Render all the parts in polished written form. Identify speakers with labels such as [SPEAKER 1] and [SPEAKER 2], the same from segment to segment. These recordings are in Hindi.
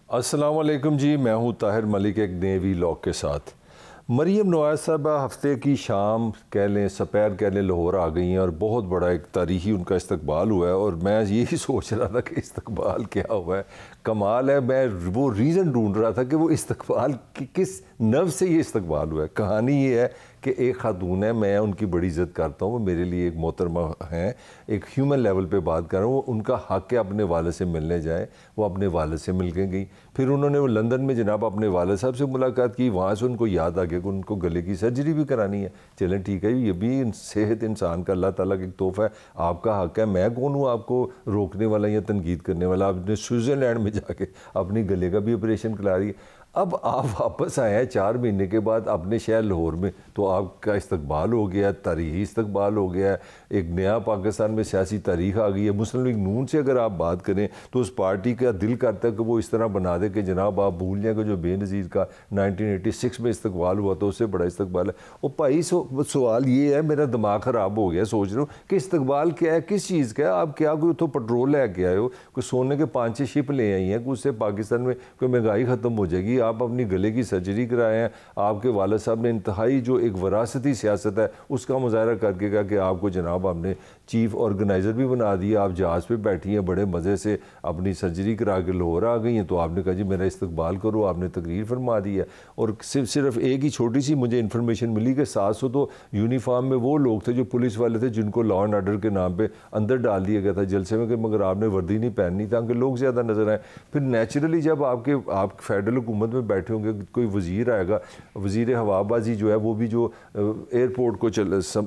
[SPEAKER 1] अस्सलाम वालेकुम जी, मैं हूं ताहिर मलिक एक नए व्लॉग के साथ। मरीम नवाज़ साहबा हफ्ते की शाम कह लें, सपैर कह लें, लाहौर आ गई हैं और बहुत बड़ा एक तारीखी उनका इस्तकबाल हुआ है। और मैं यही सोच रहा था कि इस्तकबाल क्या हुआ है, कमाल है। मैं वो रीज़न ढूंढ रहा था कि वो इस्तकबाल की किस नव से ये इस्तकबाल हुआ है। कहानी ये है कि एक खातून है, मैं उनकी बड़ी इज़्ज़त करता हूँ, वो मेरे लिए एक मोहतरमा हैं, एक ह्यूमन लेवल पे बात कर रहा हूँ। उनका हक़ है अपने वालिद से मिलने जाए, वो अपने वालिद से मिल के गई। फिर उन्होंने वो लंदन में जनाब अपने वालिद साहब से मुलाकात की। वहाँ से उनको याद आ गया कि उनको गले की सर्जरी भी करानी है। चलें ठीक है, ये भी सेहत इंसान का अल्लाह ताला का एक तोहफ़ा है, आपका हक़ है। मैं कौन हूँ आपको रोकने वाला या तनकीद करने वाला। आपने स्विट्ज़रलैंड में जाके अपनी गले का भी ऑपरेशन करा रही है। अब आप वापस आए हैं 4 महीने के बाद अपने शहर लाहौर में, तो आपका इस्तकबाल हो गया, तारीख़ी इस्तकबाल हो गया है। एक नया पाकिस्तान में सियासी तारीख़ आ गई है। मुस्लिम लीग नून से अगर आप बात करें तो उस पार्टी का दिल करता है कि वो इस तरह बना दे कि जनाब आप भूल जाएँ कि जो बेनज़ीर का 1986 में इस्तकबाल हुआ तो उससे बड़ा इस्तकबाल है। और भाई सवाल ये है, मेरा दिमाग ख़राब हो गया, सोच रहा हूँ कि इस्तकबाल क्या है, किस चीज़ का है। आप क्या कोई तो पेट्रोल लेके आए हो, कोई सोने के 5-6 शिप ले आई हैं, उससे पाकिस्तान में कोई महंगाई ख़त्म हो जाएगी। आप अपनी गले की सर्जरी कराए हैं। आपके वालिद साहब ने इंतहाई जो एक वरासती सियासत है उसका मुजाहरा करके कहा कि आपको जनाब हमने चीफ ऑर्गेनाइज़र भी बना दिया। आप जहाज़ पे बैठी हैं, बड़े मज़े से अपनी सर्जरी करा के लाहौर आ गई हैं, तो आपने कहा जी मेरा इस्तकबाल करो। आपने तकरीर फरमा दी है। और सिर्फ एक ही छोटी सी मुझे इन्फॉर्मेशन मिली कि 700 तो यूनिफॉर्म में वो लोग थे जो पुलिस वाले थे, जिनको लॉ एंड ऑर्डर के नाम पर अंदर डाल दिया गया था जलसे में, कि मगर आपने वर्दी नहीं पहननी ताकि लोग ज़्यादा नजर आए। फिर नेचुरली जब आप फेडरल हुकूमत में बैठे होंगे, कोई वज़ीर आएगा, वज़ीर हवाबाजी जो है वो भी जो एयरपोर्ट को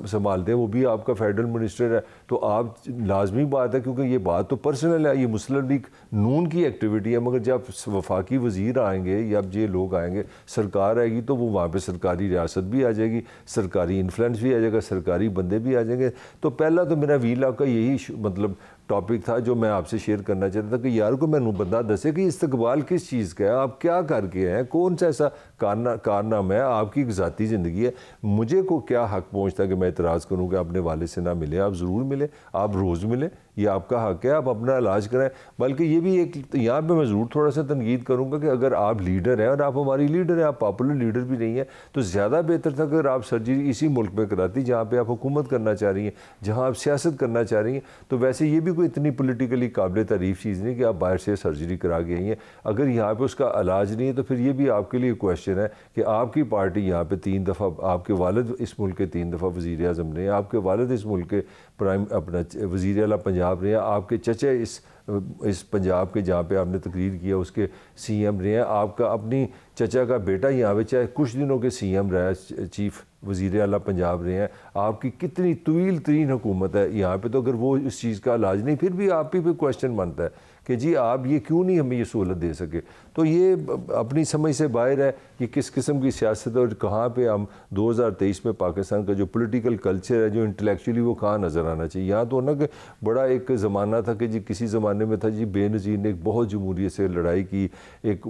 [SPEAKER 1] संभालते हैं वो भी आपका फेडरल मिनिस्टर है। तो आप लाजमी बात है, क्योंकि ये बात तो पर्सनल है, ये मुस्लिम लीग नून की एक्टिविटी है, मगर जब वफाकी वज़ीर आएंगे या ये लोग आएंगे, सरकार आएगी, तो वो वहाँ पर सरकारी रियासत भी आ जाएगी, सरकारी इन्फ्लुएंस भी आ जाएगा, सरकारी बंदे भी आ जाएंगे। तो पहला तो मेरा व्लॉग का यही मतलब टॉपिक था जो मैं आपसे शेयर करना चाहता था कि यार को मैंने बंदा दसे कि इस्तकबाल किस चीज़ का है, आप क्या करके हैं, कौन सा ऐसा कारनामा है, आपकी एक ज़ाती ज़िंदगी है। मुझे को क्या हक़ पहुँचता है कि मैं इतराज़ करूँ कि अपने वालिद से ना मिले। आप ज़रूर मिले, आप रोज़ मिले, ये आपका हक़ है, आप अपना इलाज कराएं। बल्कि ये भी एक यहाँ पे मैं ज़रूर थोड़ा सा तनकीद करूँगा कि अगर आप लीडर हैं और आप हमारी लीडर हैं, आप पॉपुलर लीडर भी नहीं है, तो ज़्यादा बेहतर था अगर आप सर्जरी इसी मुल्क में कराती जहाँ पर आप हुकूमत करना चाह रही हैं, जहाँ आप सियासत करना चाह रही हैं। तो वैसे ये भी इतनी पॉलिटिकली काबिल तारीफ़ चीज़ नहीं कि आप बाहर से सर्जरी करा के आई हैं। अगर यहाँ पे उसका इलाज नहीं है तो फिर ये भी आपके लिए क्वेश्चन है कि आपकी पार्टी यहाँ पे 3 दफ़ा, आपके वालिद इस मुल्क के 3 दफ़ा वज़ीर आज़म रहे हैं, आपके वालिद इस मुल्क के प्राइम अपना वज़ीर आला पंजाब रहे हैं, आपके चचा इस पंजाब के जहाँ पे आपने तकरीर किया उसके CM रहे हैं, आपका अपनी चचा का बेटा यहाँ पे चाहे कुछ दिनों के CM रहा है, चीफ़ वज़ीर आला पंजाब रहे हैं। आपकी कितनी तवील तरीन हुकूमत है यहाँ पे, तो अगर वो इस चीज़ का इलाज नहीं, फिर भी आप ही पे क्वेश्चन बनता है कि जी आप ये क्यों नहीं हमें ये सहूलत दे सके। तो ये अपनी समझ से बाहर है कि किस किस्म की सियासत है और कहाँ पे हम 2023 में पाकिस्तान का जो पॉलिटिकल कल्चर है, जो इंटेलेक्चुअली, वो कहाँ नज़र आना चाहिए। यहाँ तो ना कि बड़ा एक ज़माना था कि जी किसी ज़माने में था जी बेनज़ीर ने एक बहुत जमहूरियत से लड़ाई की, एक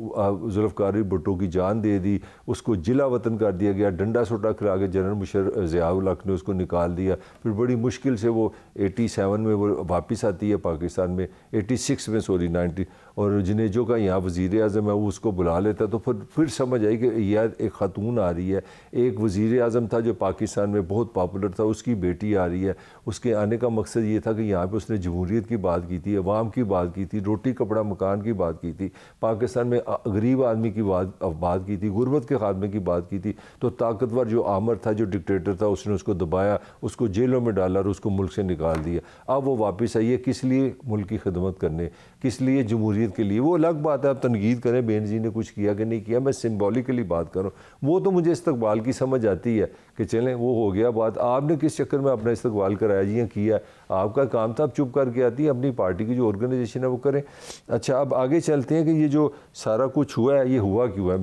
[SPEAKER 1] जुल्फ़िकार भुट्टो की जान दे दी, उसको जिला वतन कर दिया गया, डंडा सोटा खिला के जनरल मुशर्रफ ज़िया-उल हक़ ने उसको निकाल दिया। फिर बड़ी मुश्किल से वो 87 में वो वापस आती है पाकिस्तान में, 86 में 90, और जिनेजो का यहाँ वज़ीर आज़म है, वो उसको बुला लेता। तो फिर समझ आई कि यार एक ख़ातून आ रही है, एक वज़ीर आज़म था जो पाकिस्तान में बहुत पॉपुलर था, उसकी बेटी आ रही है। उसके आने का मकसद ये था कि यहाँ पे उसने जमहूरियत की बात की थी, अवाम की बात की थी, रोटी कपड़ा मकान की बात की थी, पाकिस्तान में गरीब आदमी की बात की थी, गुर्बत के खात्मे की बात की थी। तो ताकतवर जो आमर था, जो डिक्टेटर था, उसने उसको दबाया, उसको जेलों में डाला और उसको मुल्क से निकाल दिया। अब वो वापस आई है, किस लिए? मुल्क की खिदमत करने, किस लिए? जमहूरियत के लिए। वो अलग बात है, आप तनकीद करें बेनज़ीर ने कुछ किया कि नहीं किया, मैं सिम्बॉलिकली बात करूँ, वो तो मुझे इस्तकबाल की समझ आती है कि चलें वो हो गया बात। आपने किस चक्कर में अपना इस्तकबाल कराया जी, किया? आपका काम था, आप चुप करके आती है, अपनी पार्टी की जो ऑर्गेनाइजेशन है वो करें। अच्छा, अब आगे चलते हैं कि ये जो सारा कुछ हुआ है, ये हुआ क्यों है?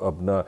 [SPEAKER 1] अपना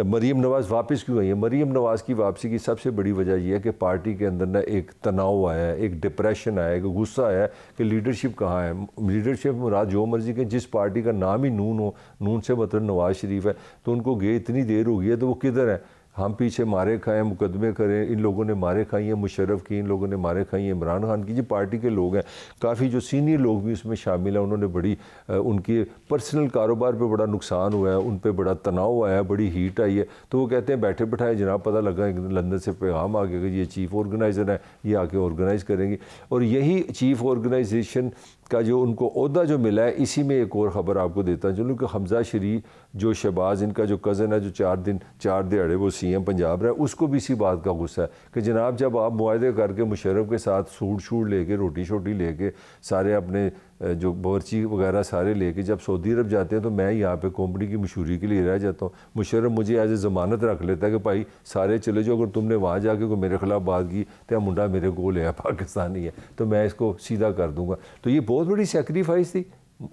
[SPEAKER 1] मरीम नवाज़ वापस क्यों आई है? मरीम नवाज़ की वापसी की सबसे बड़ी वजह यह है कि पार्टी के अंदर ना एक तनाव आया है, एक डिप्रेशन आया है, एक गुस्सा आया है कि लीडरशिप कहाँ है। लीडरशिप मुराद जो मर्जी के, जिस पार्टी का नाम ही नून हो, नून से मतलब नवाज़ शरीफ है, तो उनको गए इतनी देर हो गई है, तो वो किधर है? हम पीछे मारे खाएं, मुकदमे करें, इन लोगों ने मारे खाई हैं मुशर्रफ की, इन लोगों ने मारे खाई हैं इमरान खान की। जी पार्टी के लोग हैं, काफ़ी जो सीनियर लोग भी उसमें शामिल हैं, उन्होंने बड़ी उनके पर्सनल कारोबार पे बड़ा नुकसान हुआ है, उन पे बड़ा तनाव आया है, बड़ी हीट आई है। तो वो कहते हैं बैठे बैठाए जनाब पता लगा लंदन से पैगाम आ गया कि ये चीफ़ ऑर्गेनाइज़र है, ये आके ऑर्गेनाइज़ करेंगी। और यही चीफ़ ऑर्गेनाइजेशन का जो उनको ओहदा जो मिला है, इसी में एक और ख़बर आपको देता चलूँ कि हमज़ा शरीफ जो शहबाज इनका जो कज़न है, जो 4 दिहाड़े वो सीएम पंजाब रहा है, उसको भी इसी बात का गुस्सा है कि जनाब जब आप मुआहदे करके मुशर्रफ के साथ सूट शूट लेके रोटी शोटी लेके सारे अपने जो बावर्ची वगैरह सारे लेके जब सऊदी अरब जाते हैं तो मैं यहाँ पे कंपनी की मशहूरी के लिए रह जाता हूँ। मुशर्रफ मुझे एज ए ज़मानत रख लेता है कि भाई सारे चले जाओ, अगर तुमने वहाँ जाके कोई मेरे खिलाफ बात की तो मुंडा मेरे को है पाकिस्तानी है तो मैं इसको सीधा कर दूँगा। तो ये बहुत बड़ी सेक्रीफाइस थी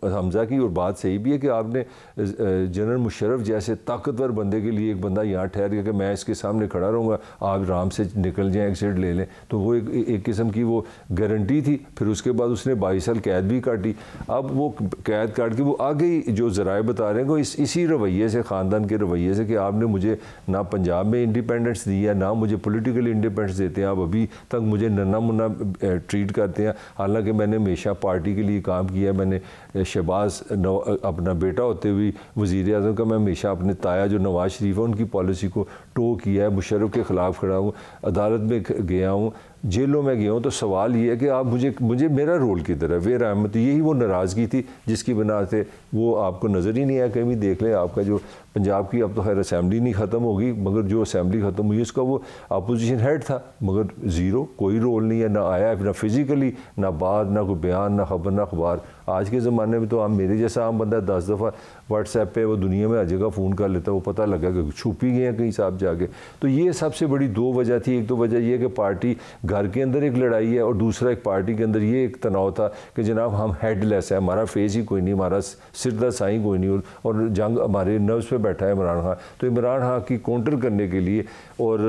[SPEAKER 1] हमज़ा की। और बात सही भी है कि आपने जनरल मुशर्रफ जैसे ताकतवर बंदे के लिए एक बंदा यहाँ ठहर गया कि मैं इसके सामने खड़ा रहूँगा, आप आराम से निकल जाएँ, एक्सिट ले लें, तो वो एक किस्म की वो गारंटी थी। फिर उसके बाद उसने 22 साल कैद भी काटी। अब वो कैद काट के वो आगे ही जो ज़राए बता रहे हैं वो इसी रवैये से, ख़ानदान के रवैये से कि आपने मुझे ना पंजाब में इंडिपेंडेंस दी है, ना मुझे पोलिटिकल इंडिपेंडेंस देते हैं, आप अभी तक मुझे नन्ना मुन्ना ट्रीट करते हैं। हालाँकि मैंने हमेशा पार्टी के लिए काम किया, मैंने शहबाज अपना बेटा होते हुए वज़ीर आज़म का मैं हमेशा अपने ताया जो नवाज़ शरीफ है उनकी पॉलिसी को टो किया है, मुशर्रफ के ख़िलाफ़ खड़ा हूँ, अदालत में गया हूँ, जेलों में गया हूँ। तो सवाल ये है कि आप मुझे मेरा रोल किधर है, वेर अहमद। यही वो नाराज़गी थी जिसकी बना से वो आपको नज़र ही नहीं आया। कहीं भी देख लें आपका जो पंजाब की, अब तो खैर असम्बली नहीं ख़त्म होगी, मगर जो असम्बली ख़त्म हुई उसका वो अपोजिशन हेड था, मगर ज़ीरो, कोई रोल नहीं है, ना आया, ना फिज़िकली, ना बात, ना कोई बयान, ना खबर, ना अखबार। आज के ज़माने में तो आप मेरे जैसा आम बंदा 10 दफ़ा व्हाट्सएप पे वो दुनिया में हर जगह फ़ोन कर लेता है, वो पता लगा कि छुप ही गए हैं कहीं साहब जाके। तो ये सबसे बड़ी 2 वजह थी। एक तो वजह ये कि पार्टी घर के अंदर एक लड़ाई है, और दूसरा एक पार्टी के अंदर ये एक तनाव था कि जनाब हम हेडलेस है, हमारा फेस ही कोई नहीं, हमारा सिरदा साई कोई नहीं, और जंग हमारे नर्व्स पे बैठा है इमरान खान। तो इमरान खान की काउंटर करने के लिए, और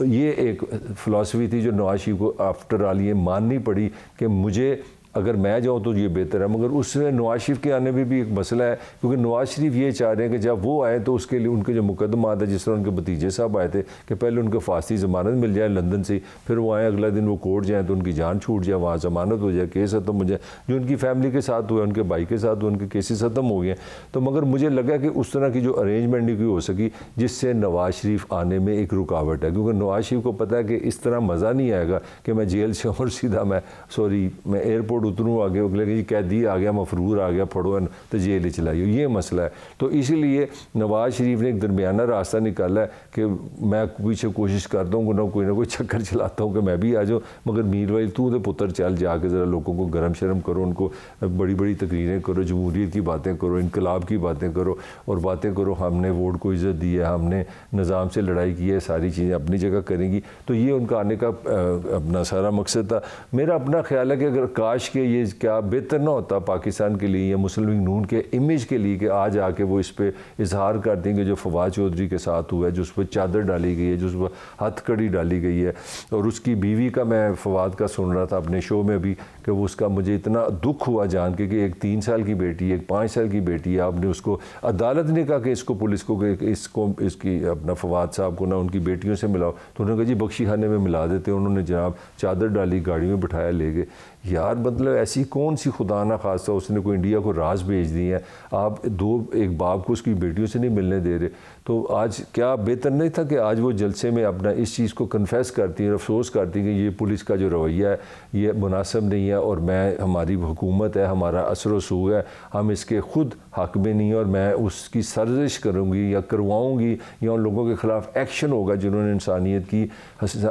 [SPEAKER 1] ये एक फ़िलासफ़ी थी जो नवाज़ शरीफ को आफ्टर ऑल ये माननी पड़ी कि मुझे अगर मैं जाऊँ तो ये बेहतर है। मगर उसमें नवाज़ शरीफ के आने में भी एक मसला है, क्योंकि नवाज़ शरीफ ये चाह रहे हैं कि जब वो आए तो उसके लिए उनके जो मुकदमा आता है, जिस तरह उनके भतीजे साहब आए थे कि पहले उनको फांसी ज़मानत मिल जाए लंदन से, फिर वो आए अगला दिन वो कोर्ट जाएँ तो उनकी जान छूट जाए, वहाँ ज़मानत हो जाए, केस ख़त्म हो जाए। जो उनकी फैमिली के साथ हुआ, उनके भाई के साथ हुआ, उनके केसेस ख़त्म हो गए। तो मगर मुझे लगा कि उस तरह की जो अरेंजमेंट नहीं हो सकी जिससे नवाज़ शरीफ आने में एक रुकावट है, क्योंकि नवाज़ शरीफ को पता है कि इस तरह मज़ा नहीं आएगा कि मैं जेल से और सीधा मैं एयरपोर्ट उतरूँ, आगे कि कैदी आ गया, मफरूर आ गया, फड़ो तो जेल चलाइयो, ये मसला है। तो इसीलिए नवाज़ शरीफ ने एक दरमियाना रास्ता निकाला है कि मैं पीछे कोशिश करता हूँ ना कोई चक्कर चलाता हूँ कि मैं भी आ जाऊँ, मगर मीरवाइल तू तो पुत्र चल जाके ज़रा लोगों को गरम शर्म करो, उनको बड़ी बड़ी तकरीरें करो, जमहूरियत की बातें करो, इनकलाब की बातें करो, और बातें करो हमने वोट को इज़्ज़त दी है, हमने निज़ाम से लड़ाई की है, सारी चीज़ें अपनी जगह करेंगी। तो ये उनका आने का अपना सारा मकसद था। मेरा अपना ख्याल है कि अगर काश के ये क्या बेहतर ना होता पाकिस्तान के लिए या मुस्लिम लीग नून के इमेज के लिए कि आज आके वो इस पर इजहार कर देंगे जो फवाद चौधरी के साथ हुआ है, जो उस पर चादर डाली गई है, जो उस पर हथकड़ी डाली गई है। और उसकी बीवी का मैं फवाद का सुन रहा था अपने शो में भी कि वो उसका मुझे इतना दुख हुआ जान के कि एक 3 साल की बेटी, एक 5 साल की बेटी है, आपने उसको, अदालत ने कहा कि इसको पुलिस को इसकी अपना फवाद साहब को ना उनकी बेटियों से मिलाओ, तो उन्होंने कहा जी बख्शी खाने में मिला देते। उन्होंने जनाब चादर डाली, गाड़ी में बिठाया, ले गए। यार मतलब ऐसी कौन सी खुदा ना खासा उसने कोई इंडिया को राज भेज दी है, आप एक बाप को उसकी बेटियों से नहीं मिलने दे रहे। तो आज क्या बेहतर नहीं था कि आज वो जलसे में अपना इस चीज़ को कन्फेस करती हैं, अफसोस करती हैं कि ये पुलिस का जो रवैया है ये मुनासिब नहीं है, और हमारी हुकूमत है, हमारा असर वसूल है, हम इसके ख़ुद हक में नहीं है, और मैं उसकी सर्जिश करूँगी या करवाऊँगी, या उन लोगों के ख़िलाफ़ एक्शन होगा जिन्होंने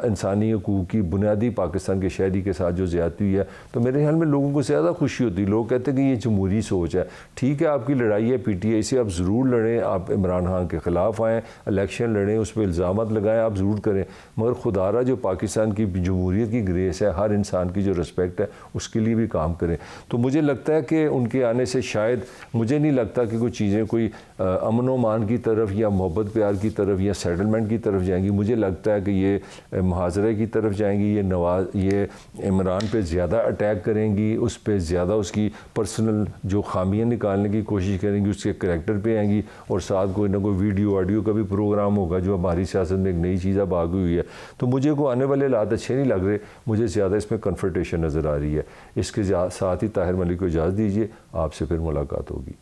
[SPEAKER 1] इंसानी हकूक़ की बुनियादी पाकिस्तान के शहरी के साथ जो ज़्यादती हुई है। तो मेरे ख्याल में लोगों को ज़्यादा खुशी होती है। लोग कहते हैं कि ये जमहूरी सोच है। ठीक है, आपकी लड़ाई है PTI से, आप ज़रूर लड़ें, आप इमरान खान के ख़िलाफ़ आएँ, इलेक्शन लड़ें, उस पर इल्ज़ामात लगाएँ, आप ज़रूर करें, मगर खुदारा जो पाकिस्तान की जमहूरियत की ग्रेस है, हर इंसान की जो रिस्पेक्ट है, उसके लिए भी काम करें। तो मुझे लगता है कि उनके आने से शायद, मुझे नहीं लगता कि कोई चीज़ें कोई अमन व मान की तरफ या मोहब्बत प्यार की तरफ या सेटलमेंट की तरफ जाएंगी। मुझे लगता है कि ये मुहाजरे की तरफ जाएंगी, ये इमरान पे ज़्यादा अटैक करेंगी, उस पर ज़्यादा उसकी पर्सनल जो खामियां निकालने की कोशिश करेंगी, उसके करैक्टर पे आएंगी, और साथ कोई ना कोई वीडियो ऑडियो का भी प्रोग्राम होगा जो हमारी सियासत में एक नई चीज़ अब आ गई हुई है। तो मुझे को आने वाले हालात अच्छे नहीं लग रहे, मुझे ज़्यादा इसमें कन्फ्रंटेशन नज़र आ रही है। इसके साथ ही ताहिर मलिक को इजाज़त दीजिए, आपसे फिर मुलाकात होगी।